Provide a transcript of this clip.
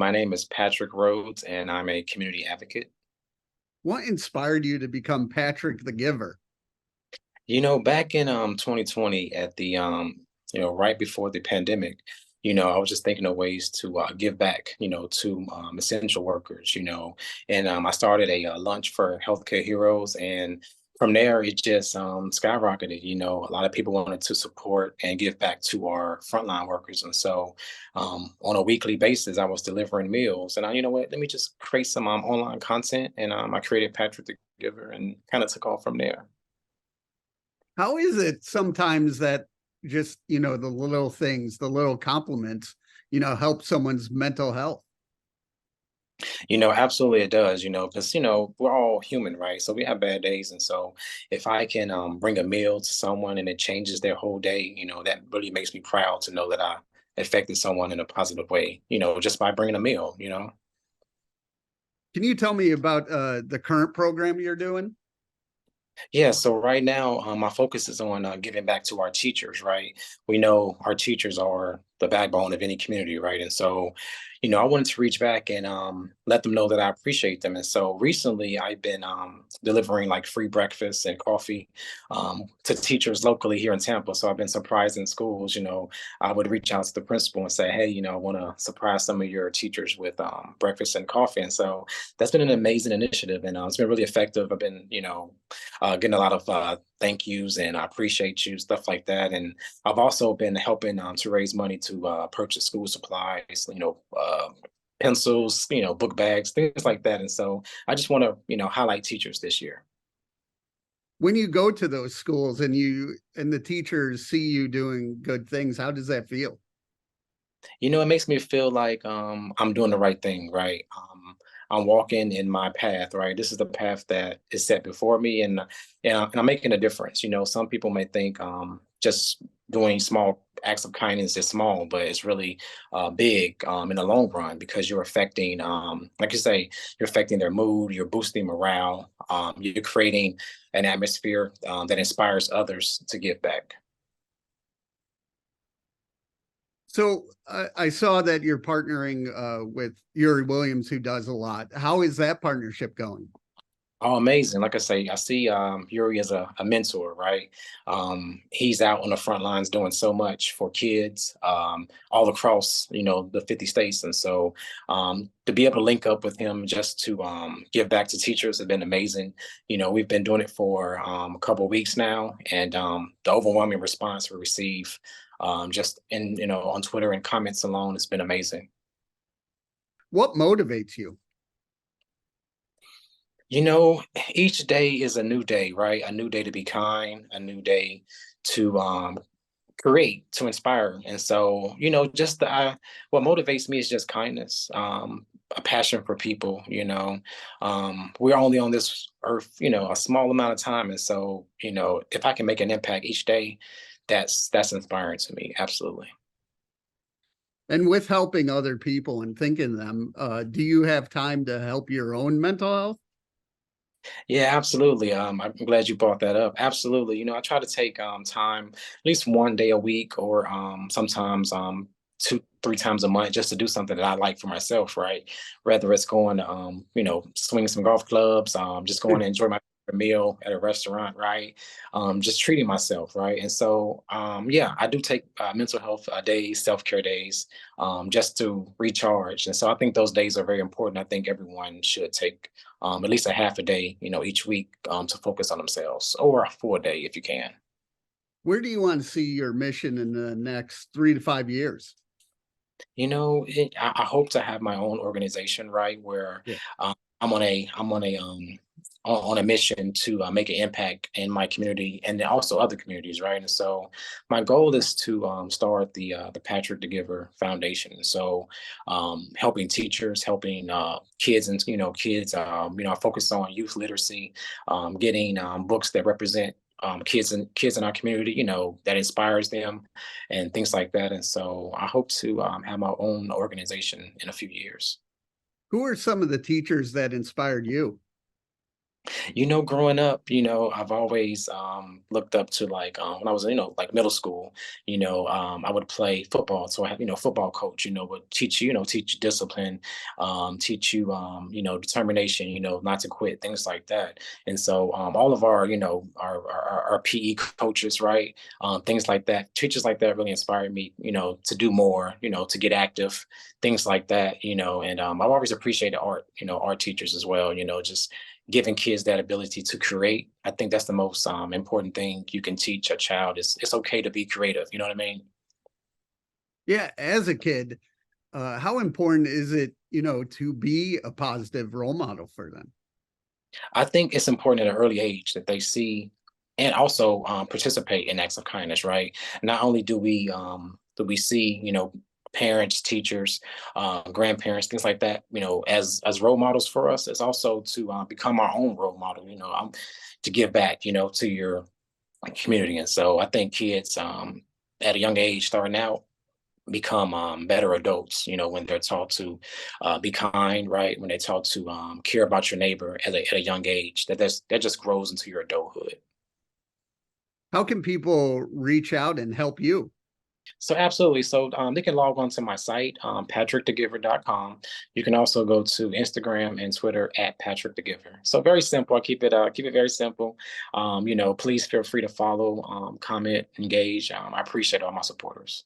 my name is Patrick Rhodes, and I'm a community advocate. What inspired you to become Patrick the Giver? Back in 2020 at the right before the pandemic, I was just thinking of ways to give back, to essential workers, and I started a lunch for healthcare heroes, and from there it just skyrocketed. A lot of people wanted to support and give back to our frontline workers, and so on a weekly basis, I was delivering meals, and you know what? Let me just create some online content, and I created Patrick the Giver, and kind of took off from there. How is it sometimes that just, the little things, the little compliments, help someone's mental health? Absolutely it does, because, we're all human, right? So we have bad days. And so if I can bring a meal to someone and it changes their whole day, that really makes me proud to know that I affected someone in a positive way, just by bringing a meal. Can you tell me about the current program you're doing? Yeah, so right now, my focus is on giving back to our teachers, right? We know our teachers are the backbone of any community, right? And so, I wanted to reach back and let them know that I appreciate them. And so recently, I've been delivering like free breakfast and coffee to teachers locally here in Tampa. So I've been surprised in schools. I would reach out to the principal and say, hey, I want to surprise some of your teachers with breakfast and coffee. And so that's been an amazing initiative, and it's been really effective. I've been, getting a lot of thank yous and I appreciate you, stuff like that. And I've also been helping to raise money to purchase school supplies, pencils, book bags, things like that. And so I just want to, highlight teachers this year. When you go to those schools and the teachers see you doing good things, how does that feel? It makes me feel like I'm doing the right thing, right? I'm walking in my path, right? This is the path that is set before me, and I'm making a difference. Some people may think just doing small acts of kindness is small, but it's really big in the long run because you're affecting, like you say, you're affecting their mood, you're boosting morale, you're creating an atmosphere that inspires others to give back. So I saw that you're partnering with Yuri Williams, who does a lot. How is that partnership going? Oh, amazing. Like I say, I see Yuri as a mentor, right? He's out on the front lines doing so much for kids all across, the 50 states. And so to be able to link up with him just to give back to teachers has been amazing. We've been doing it for a couple of weeks now, and the overwhelming response we receive just on Twitter and comments alone has been amazing. What motivates you? You know, each day is a new day, right? A new day to be kind, a new day to create, to inspire. And so, just what motivates me is just kindness, a passion for people. We're only on this earth, a small amount of time. And so, if I can make an impact each day, that's inspiring to me. Absolutely. And with helping other people and thinking them, do you have time to help your own mental health? Yeah, absolutely. I'm glad you brought that up. Absolutely. I try to take time at least one day a week or sometimes two, three times a month just to do something that I like for myself, right? Whether it's going to swing some golf clubs, just going to enjoy my meal at a restaurant, right? Just treating myself, right? And so yeah, I do take mental health days, self-care days, just to recharge. And so I think those days are very important. I think everyone should take at least a half a day, each week to focus on themselves, or a full day if you can. Where do you want to see your mission in the next 3 to 5 years? I hope to have my own organization, right, where Yeah. I'm on a mission to make an impact in my community and then also other communities, right? And so my goal is to start the Patrick the Giver Foundation. And so helping teachers, helping kids, and I focus on youth literacy, getting books that represent kids in our community, that inspires them and things like that. And so I hope to have my own organization in a few years. Who are some of the teachers that inspired you? Growing up, I've always looked up to like when I was, like middle school, I would play football. So I have, football coach, would teach you, teach you discipline, teach you, determination, not to quit, things like that. And so all of our, our PE coaches, right? Things like that, teachers like that really inspired me, to do more, to get active, things like that, and I've always appreciated art, art teachers as well, just giving kids that ability to create. I think that's the most important thing you can teach a child is it's okay to be creative. You know what I mean? Yeah, as a kid, how important is it, to be a positive role model for them? I think it's important at an early age that they see and also participate in acts of kindness, right? Not only do we see, parents, teachers, grandparents, things like that, as role models for us, it's also to become our own role model, to give back, to your community. And so I think kids at a young age starting out become better adults, when they're taught to be kind, right? When they're taught to care about your neighbor at a young age, that just grows into your adulthood. How can people reach out and help you? So absolutely. So they can log on to my site, patrickthegiver.com. You can also go to Instagram and Twitter at Patrick the Giver. So very simple. I keep it very simple. Please feel free to follow, comment, engage. I appreciate all my supporters.